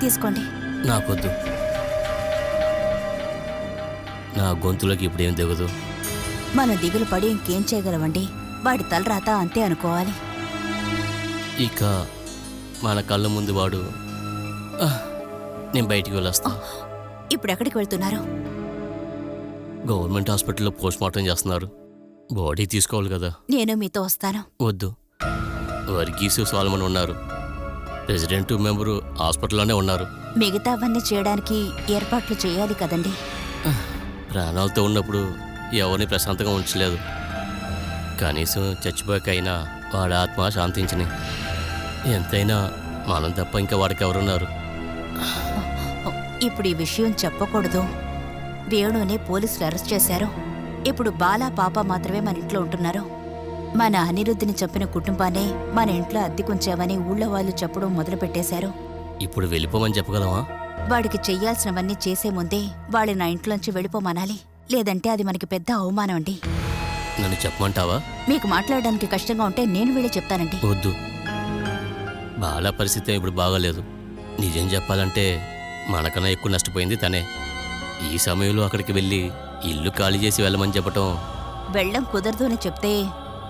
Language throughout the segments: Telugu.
తీసుకోండి. నాకొద్దు. నా గొంతులోకి ఇప్పుడేం దిగదు. మనం దిగులు పడి ఇంకేం చేయగలవండి? వాడి తలరాత అంతే అనుకోవాలి. ఇక మన కళ్ళ ముందు వాడు నేను బయటికి వెళ్ళొస్తా. ఇప్పుడు ఎక్కడికి వెళ్తున్నారు? గవర్నమెంట్ హాస్పిటల్లో పోస్ట్ మార్టం చేస్తున్నారు. బాడీ తీసుకోవాలి కదా. నేను మీతో వస్తాను. వద్దు. వర్గీసు సాల్మన్ ఉన్నారు, ప్రెసిడెంట్ మెంబరు హాస్పిటల్లోనే ఉన్నారు. మిగతావన్నీ చేయడానికి ఏర్పాట్లు చేయాలి కదండి. ప్రాణాలతో ఉన్నప్పుడు ఎవరిని ప్రశాంతంగా ఉంచలేదు. కనీసం చచ్చిపోయాకైనా వాడి ఆత్మ శాంతించని. ఎంతైనా మనం తప్ప ఇంకా వాడికి ఎవరున్నారు? ఇప్పుడు ఈ విషయం చెప్పకూడదు. వేణుని పోలీసులు అరెస్ట్ చేశారు. ఇప్పుడు బాలా పాప మాత్రమే మన ఇంట్లో ఉంటున్నారు. మన అనిరుద్ధిని చంపిన కుటుంబాన్ని మన ఇంట్లో అద్దెకుంచామని ఊళ్ళో వాళ్ళు చెప్పడం మొదలుపెట్టేశారు. ఇప్పుడు వెళ్ళిపోమని చెప్పగలమా? వాడికి చెయ్యాల్సినవన్నీ చేసే ముందే వాళ్ళని నా ఇంట్లోంచి వెళ్ళిపోమనాలి. లేదంటే అది మనకి పెద్ద అవమానం అండి. నన్ను చెప్పమంటావా? మీకు మాట్లాడడానికి కష్టంగా ఉంటే నేను వెళ్ళి చెప్తానండి. వద్దు. బాలా పరిస్థితి ఇప్పుడు బాగాలేదు. నిజం చెప్పాలంటే మనకన్నా ఎక్కువ నష్టపోయింది తనే. ఈ సమయంలో అక్కడికి వెళ్ళి ఇల్లు ఖాళీ చేసి వెళ్ళమని చెప్పటం. వెళ్ళం కుదరదు అని చెప్తే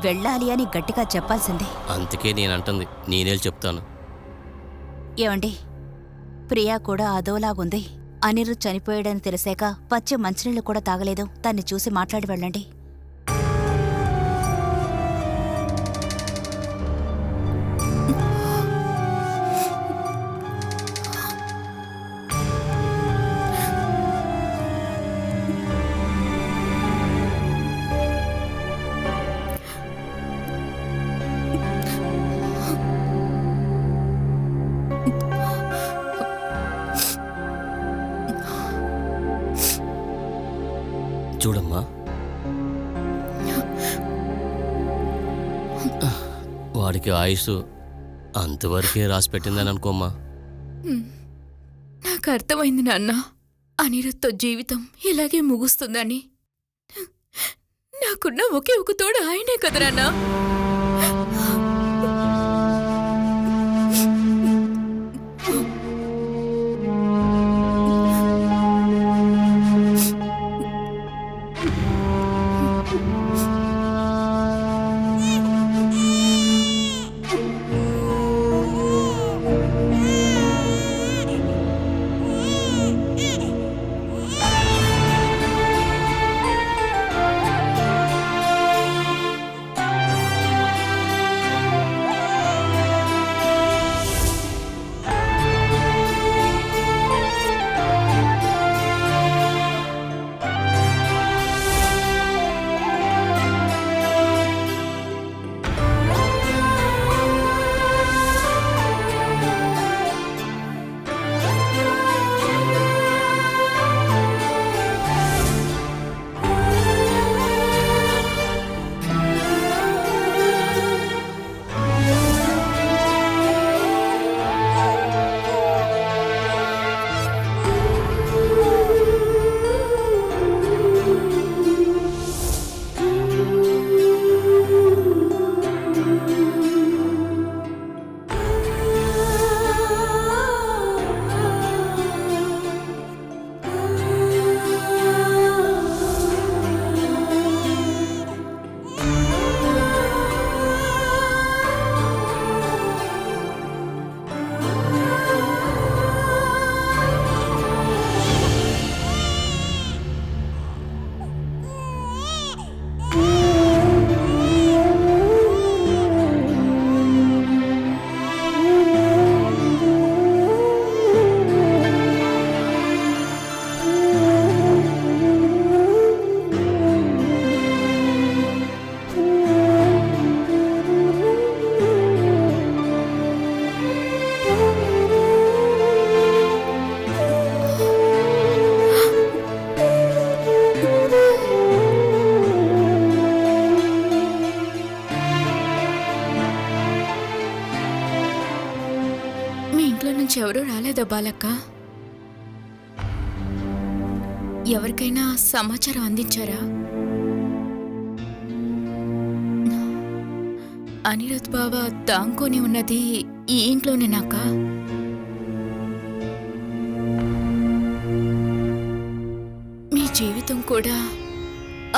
వెళ్ళాలి అని గట్టిగా చెప్పాల్సిందే. అందుకే నేనంటుంది. నేనే చెప్తాను. ఏమండి, ప్రియా కూడా అదోలాగుంది. అనిరుద్ చనిపోయాడని తెలిసాక పచ్చి మంచినీళ్ళు కూడా తాగలేదు. దాన్ని చూసి మాట్లాడి వెళ్ళండి. చూడమ్మా, వాడికి ఆయుష్ అంతవరకే రాసి పెట్టిందని అనుకోమ్మా. నాకు అర్థమైంది నాన్న. అనిరుద్ధ్తో జీవితం ఇలాగే ముగుస్తుందని. నాకున్న ఒకే ఒక తోడు ఆయనే కదా నాన్న. ఎవరూ రాలేదా బాలక్క? ఎవరికైనా సమాచారం అందించారా? అనిరుద్ బావ దాంకొని ఉన్నది ఈ ఇంట్లోనేనాక? జీవితం కూడా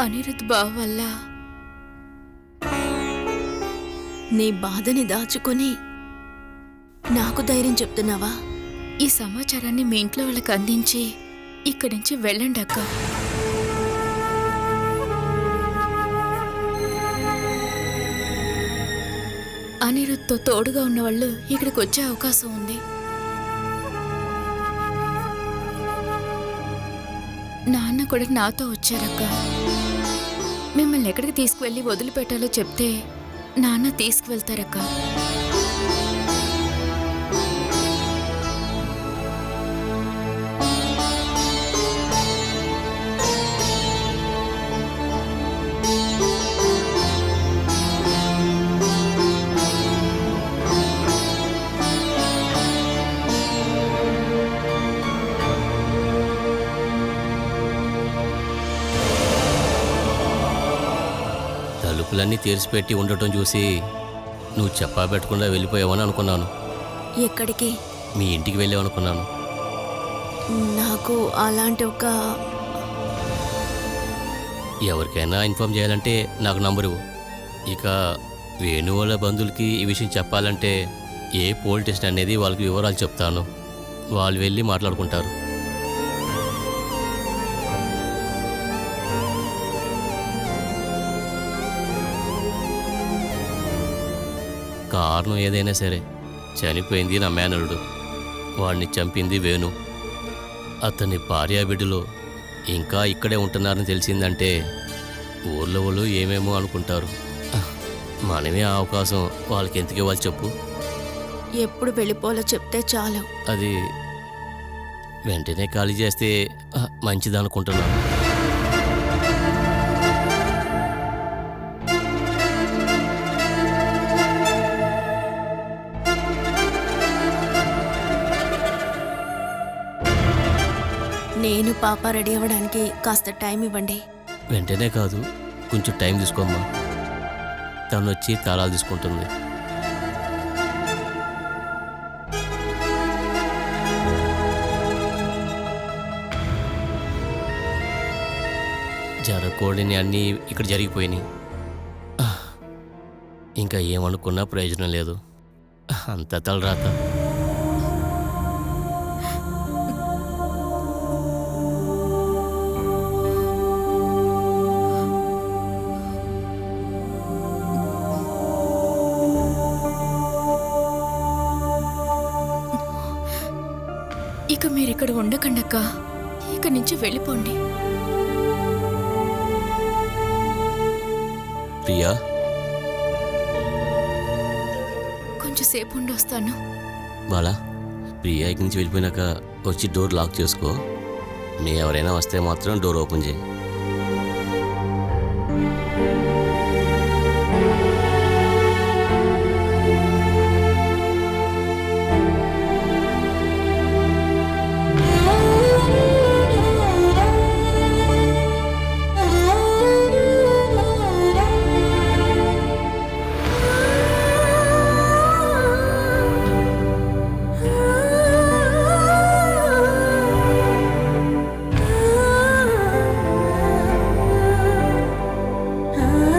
అనిరుద్ బావ వల్ల. నీ బాధని దాచుకొని నాకు ధైర్యం చెప్తున్నావా? ఈ సమాచారాన్ని మీ ఇంట్లో వాళ్ళకి అందించి ఇక్కడి నుంచి వెళ్ళండి అక్క. అనిరుద్తో తోడుగా ఉన్నవాళ్ళు ఇక్కడికి వచ్చే అవకాశం ఉంది. నాన్న కూడా నాతో వచ్చారక్క. మిమ్మల్ని ఎక్కడికి తీసుకువెళ్ళి వదిలిపెట్టాలో చెప్తే నాన్న తీసుకువెళ్తారక్క. తలుపులన్నీ తెరిచిపెట్టి ఉండటం చూసి నువ్వు చెప్పా పెట్టకుండా వెళ్ళిపోయావని అనుకున్నాను. ఎక్కడికి? మీ ఇంటికి వెళ్ళావనుకున్నాను. నాకు అలాంటి ఒక ఎవరికైనా ఇన్ఫామ్ చేయాలంటే నాకు నంబరు ఇవ్వు. ఇక వేణు వాళ్ళ బంధువులకి ఈ విషయం చెప్పాలంటే ఏ పోలీస్ స్టేషన్ అనేది వాళ్ళకి వివరాలు చెప్తాను. వాళ్ళు వెళ్ళి మాట్లాడుకుంటారు. కారణం ఏదైనా సరే, చనిపోయింది నా మేనల్లుడు, వాడిని చంపింది వేణు. అతని భార్యా బిడ్డలు ఇంకా ఇక్కడే ఉంటున్నారని తెలిసిందంటే ఊర్లో వాళ్ళు ఏమేమో అనుకుంటారు. మనమే ఆ అవకాశం వాళ్ళకి ఎందుకు ఇవ్వాలి చెప్పు? ఎప్పుడు వెళ్ళిపోలో చెప్తే చాలు. అది వెంటనే ఖాళీ చేస్తే మంచిదనుకుంటున్నాను. నేను పాప రెడీ అవ్వడానికి కాస్త టైం ఇవ్వండి. వెంటనే కాదు, కొంచెం టైం తీసుకోమ్మా. తను వచ్చి తాళాలు తీసుకుంటుంది. జరగకూడని అన్నీ ఇక్కడ జరిగిపోయినాయి. ఇంకా ఏమనుకున్నా ప్రయోజనం లేదు. అంత తలరాత. ఇక మీరిక్కడ ఉండకండక్క. ఇక్కడి నుంచి వెళ్ళిపోండి. ప్రియా, కొంచెం సేపు ఉండి వస్తాను. బాలా, ప్రియా ఇక్కడి నుంచి వెళ్ళిపోయినాక వచ్చి డోర్ లాక్ చేసుకో. మీ ఎవరైనా వస్తే మాత్రం డోర్ ఓపెన్ చేయి. ఆ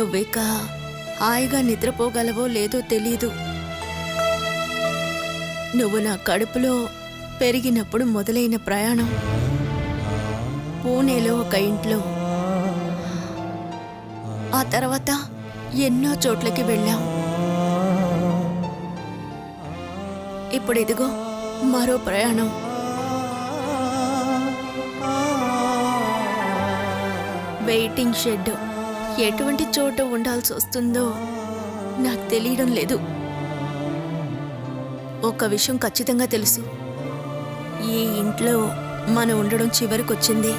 నువ్విక హాయిగా నిద్రపోగలవో లేదో తెలీదు. నువ్వు నా కడుపులో పెరిగినప్పుడు మొదలైన ప్రయాణం పూణేలో ఒక ఇంట్లో, ఆ తర్వాత ఎన్నో చోట్లకి వెళ్ళాం. ఇప్పుడు ఇదిగో మరో ప్రయాణం. వెయిటింగ్ షెడ్ ఎటువంటి చోట ఉండాల్సి వస్తుందో నాకు తెలియడం లేదు. ఒక విషయం ఖచ్చితంగా తెలుసు, ఈ ఇంట్లో మనం ఉండడం చివరికొచ్చింది.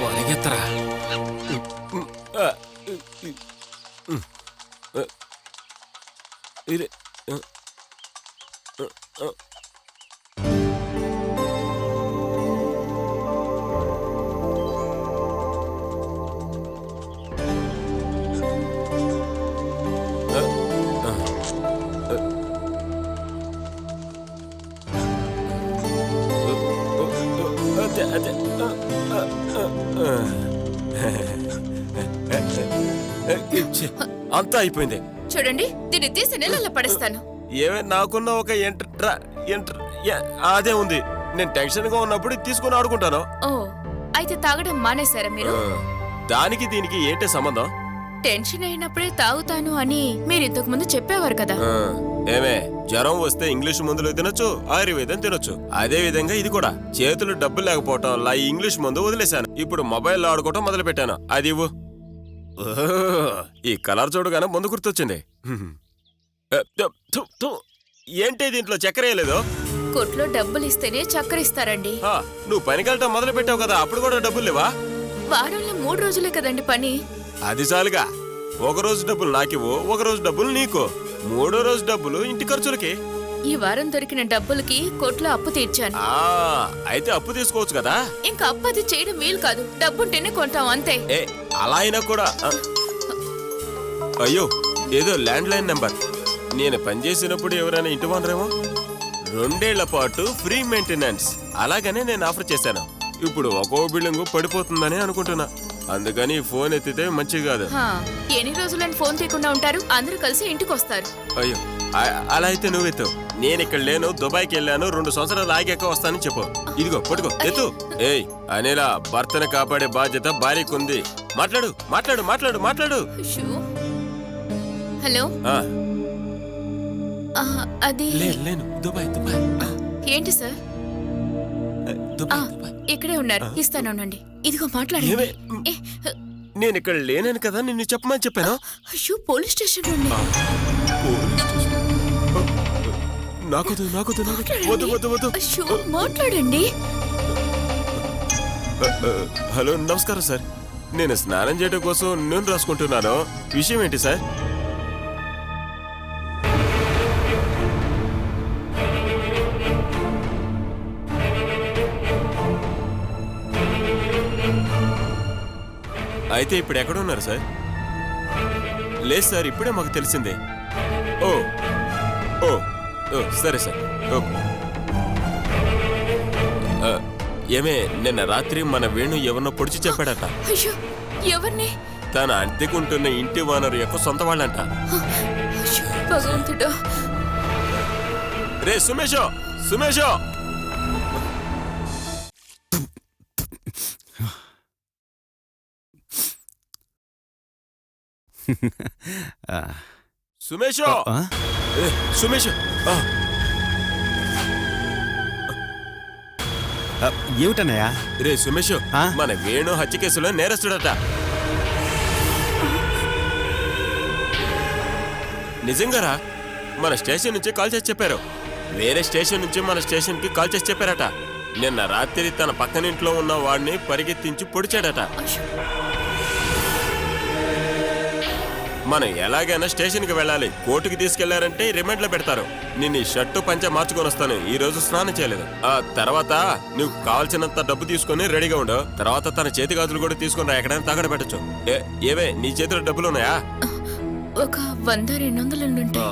పరిగెత్తరా. ఇది అంతా అయిపోయింది. చూడండి, దీన్ని తీసి నెలల్లో పడేస్తాను. ఏమే నాకున్న ఒక అదే ఉంది. నేను టెన్షన్ గా ఉన్నప్పుడు తీసుకుని ఆడుకుంటాను. ఓ, అయితే తాగడం మానేశారా మీరు? దానికి దీనికి ఏంటి సంబంధం? టెన్షన్ అయినప్పుడే తాగుతాను అని మీరు ఇంతకు ముందు చెప్పేవారు కదా. ఏమే జ్వరం వస్తే ఇంగ్లీష్ మందులు తినొచ్చు, ఆయుర్వేదం తినొచ్చు. అదే విధంగా ఇది కూడా. చేతులు డబ్బులు లేకపోవటం వల్ల ఈ ఇంగ్లీష్ మందు వదిలేశాను. ఇప్పుడు మొబైల్లో ఆడుకోవటం మొదలు పెట్టాను. అది ఇవ్వు. ఈ కలర్ చూడగానే ముందు గుర్తొచ్చింది. ఏంటి దీంట్లో చక్కెర వేయలేదు? కొట్లో డబ్బులు ఇస్తేనే చక్కెర ఇస్తారండి. నువ్వు పనికెళ్ళటం మొదలు పెట్టావు కదా, అప్పుడు కూడా డబ్బులు లేవా? వారంలో 3 రోజులే కదండి పని. అది చాలుగా. ఒక రోజు డబ్బులు నాకివ్వు, ఒక రోజు డబ్బులు నీకు, 3వ రోజు డబ్బులు ఇంటి ఖర్చులకి. ఈ వారం దొరికిన డబ్బులకి కొట్లో అప్పు తీర్చాను. అయితే అప్పు తీసుకోవచ్చు కదా. ఇంకా అప్పు అది చేయడం వీలు కాదు. డబ్బుంటేనే కొంటాం అంతే. అలా అయినా కూడా. అయ్యో, ఏదో ల్యాండ్ లైన్ నెంబర్. నేను పనిచేసినప్పుడు ఎవరైనా ఇంటి వానరేమో. 2 ఏళ్ల పాటు ఫ్రీ మెయింటెనెన్స్, అలాగనే నేను ఆఫర్ చేశాను. ఇప్పుడు ఒక్కో బిల్డింగ్ పడిపోతుందని అనుకుంటున్నా. అందుకని ఫోన్ ఎత్తితే మంచిది కాదు. ఎన్ని రోజులని ఫోన్ తీయకుండా ఉంటారు? అందరూ కలిసి ఇంటికి వస్తారు. అయ్యో, అలా అయితే నువ్వెత్తు. నేను ఇక్కడ లేను, దుబాయ్కి వెళ్ళాను, 2 సంవత్సరాలు ఆగాక వస్తానని చెప్పు. ఇదిగో పట్టుకో, ఎత్తు. ఏయ్ అనిలా, భర్తను కాపాడే బాధ్యత భార్యకుంది. మాట్లాడు మాట్లాడు మాట్లాడు మాట్లాడు. హలో, అది లేను, దుబాయ్ దుబాయ్. ఏంటి సార్? ఇక్కడే ఉన్నారు, ఇస్తానండి. ఇదిగో మాట్లాడండి. నేను ఇక్కడ లేనని కదా నిన్ను చెప్పమని చెప్పాను. అయ్యో, పోలీస్ స్టేషన్ నుండి. మాట్లాడండి. హలో, నమస్కారం సార్. నేను స్నానం చేయడం కోసం నూనె రాసుకుంటున్నాను. విషయం ఏంటి సార్? అయితే ఇప్పుడు ఎక్కడున్నారు సార్? లేదు సార్, ఇప్పుడే మాకు తెలిసిందే. ఓ ఓ ఓ సరే సార్. ఏమే, నిన్న రాత్రి మన వేణు ఎవరినో పొడిచి చెప్పాడట. ఎవరిని? తన అద్దెకుంటున్న ఇంటి వానరు యొక్క సొంత వాళ్ళంట. రే సుమేషో, సుమేషో. సుమేషో, సుమేష్. ఏమిటన్నయ్యా? రే సుమేష్, మన వేణు హత్య కేసులో నేరస్తుడట. నిజంగారా? మన స్టేషన్ నుంచి కాల్ చేసి చెప్పారు. వేరే స్టేషన్ నుంచి మన స్టేషన్ కి కాల్ చేసి చెప్పారట. నిన్న రాత్రి తన పక్కనింట్లో ఉన్న వాడిని పరిగెత్తించి పొడిచాడట. మనం ఎలాగైనా స్టేషన్కి వెళ్ళాలి. కోర్టుకి తీసుకెళ్లారంటే రిమాండ్ లో పెడతారు. నేను ఈ షర్టు పంచ మార్చుకొని వస్తాను. ఈ రోజు స్నానం చేయలేదు. ఆ తర్వాత నువ్వు కావాల్సినంత డబ్బు తీసుకొని రెడీగా ఉండు. తర్వాత తన చేతి గాజులు కూడా తీసుకుని ఎక్కడైనా తాగడ పెట్టచ్చు. ఏవే నీ చేతిలో డబ్బులు ఉన్నాయా? ఒక 100-200 ఉంటాయి.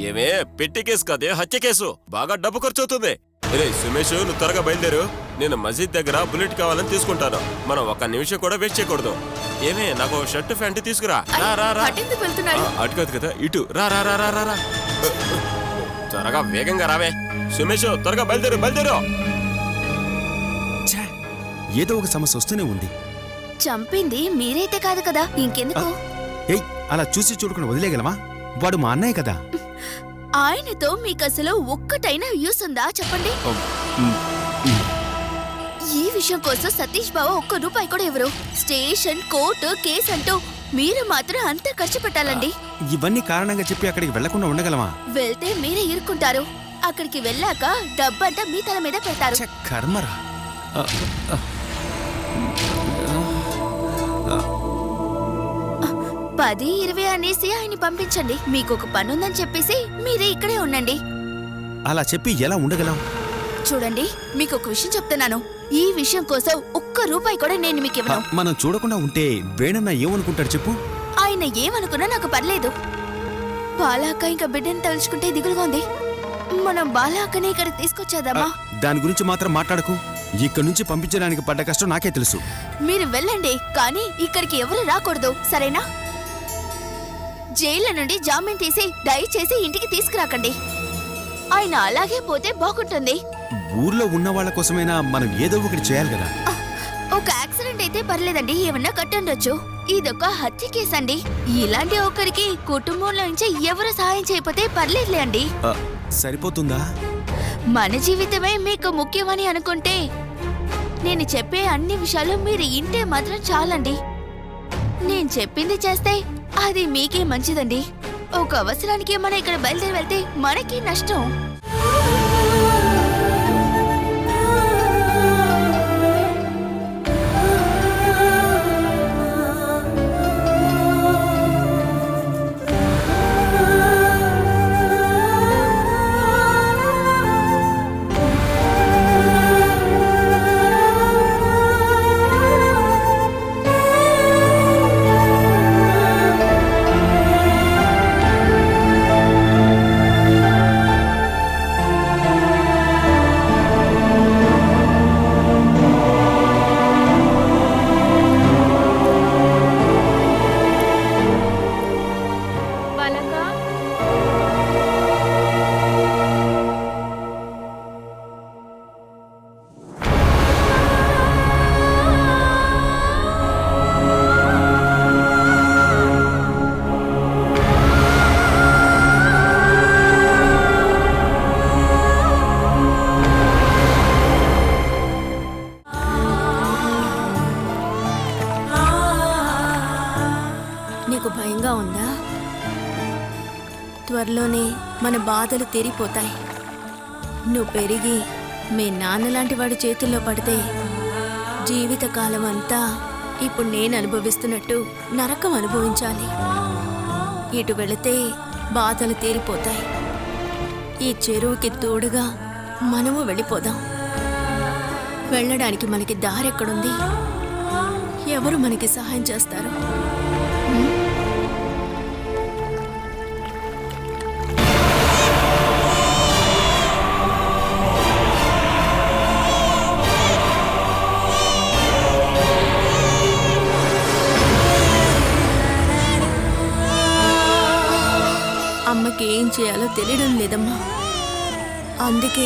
ఏమే పెట్టి కేసు కాదే, హత్య కేసు. బాగా డబ్బు ఖర్చు అవుతుంది. రే సుమేష్, నువ్వు త్వరగా బయలుదేరు. నేను మసీద్ దగ్గర బుల్లెట్ కావాలని తీసుకుంటాను. మనం 1 నిమిషం కూడా వేస్ట్ చేయకూడదు. ఏమే నాకు షర్ట్ ప్యాంటు తీసుకురా. రా రా రా. అటెందుకు వెళ్తున్నాడు? అటు కాదు కదా, ఇటు రా రా రా రా రా రా. త్వరగా వేగంగా రావే. సుమేష్ త్వరగా బయలుదేరు బయలుదేరు. ఛే, ఏదో ఒక సమస్య వస్తూనే ఉంది. చంపింది మీరైతే కాదు కదా, ఇంకెందుకు? ఏయ్, అలా చూసి చూడకుండా వదిలేగలమా? వాడు మా అన్నయ్య కదా. ఆయనతో మీకు అసలు ఒక్కటైనా యూస్ ఉందా చెప్పండి? ఈ విషయం కోసం సతీష్ బావ 1 రూపాయి కూడా ఇవ్వరు. స్టేషన్, కోర్టు, కేసు అంటూ మీరు మాత్రం అంత ఖర్చు పెట్టాలండి. ఇవన్నీ కారణంగా చెప్పి అక్కడికి వెళ్లకుండా ఉండగలమా? వెళ్తే మీరే ఇరుక్కుంటారు. అక్కడికి వెళ్ళాక డబ్బంతా మీ తల మీద పెడతారు. ఛే, కర్మరా. 10-20 అనేసి ఆయన పంపించండి. మీకు ఒక పనుందని చెప్పేసి మీరే ఇక్కడే ఉండండి. అలా చెప్పి ఎలా ఉండగలం? చూడండి, మీకు ఒక విషయం చెప్తున్నాను. ఈ విషయం కోసం 1 రూపాయి కూడా నేను మీకు ఇవ్వను. మనం చూడకుండా ఉంటే వేణన్న ఏమనుకుంటాడు చెప్పు? ఆయన ఏమనుకున్నా నాకు పర్లేదు. బాలాక ఇంకా బిడ్డని తలుచుకుంటే దిగులుగా ఉంది. మనం బాలాకని ఇక్కడికి తీసుకొచ్చేద్దామా? దాని గురించి మాత్రం మాట్లాడకు. ఇక్కడి నుంచి పంపించడానికి పడ్డ కష్టం నాకే తెలుసు. మీరు వెళ్ళండి, కానీ ఇక్కడికి ఎవరు రాకూడదు, సరేనా? జైలు నుండి జామీన్ తీసి దయచేసి ఇంటికి తీసుకురాకండి. ఆయన అలాగే పోతే బాగుంటుంది. ఊర్లో ఉన్న వాళ్ళ కోసమైనా మనం ఏదో ఒకటి చేయాలి కదా. ఒక యాక్సిడెంట్ అయితే పర్లేదండి, ఏమన్నా కట్టుండొచ్చు. ఇదొక హత్య కేసు అండి. ఇలాంటి ఒకరికి కుటుంబంలో నుంచి ఎవరు సహాయం చేయకపోతే పర్లేదులే అండి. సరిపోతుందా? మన జీవితమే మీకు ముఖ్యమని అనుకుంటే నేను చెప్పే అన్ని విషయాలు మీరు ఇంటే మాత్రం చాలండి. నేను చెప్పింది చేస్తే అది మీకే మంచిదండి. ఒక అవసరానికి మనం ఇక్కడ బయలుదేరి వెళ్తే మనకి నష్టం. నీకు భయంగా ఉందా? త్వరలోనే మన బాధలు తీరిపోతాయి. నువ్వు పెరిగి మీ నాన్నలాంటి వాడి చేతుల్లో పడితే జీవితకాలం అంతా ఇప్పుడు నేను అనుభవిస్తున్నట్టు నరకం అనుభవించాలి. ఇటు వెళితే బాధలు తీరిపోతాయి. ఈ చెరువుకి తోడుగా మనము వెళ్ళిపోదాం. వెళ్ళడానికి మనకి దారెక్కడుంది? ఎవరు మనకి సహాయం చేస్తారు? అమ్మకి ఏం చేయాలో తెలియడం లేదమ్మా. అందుకే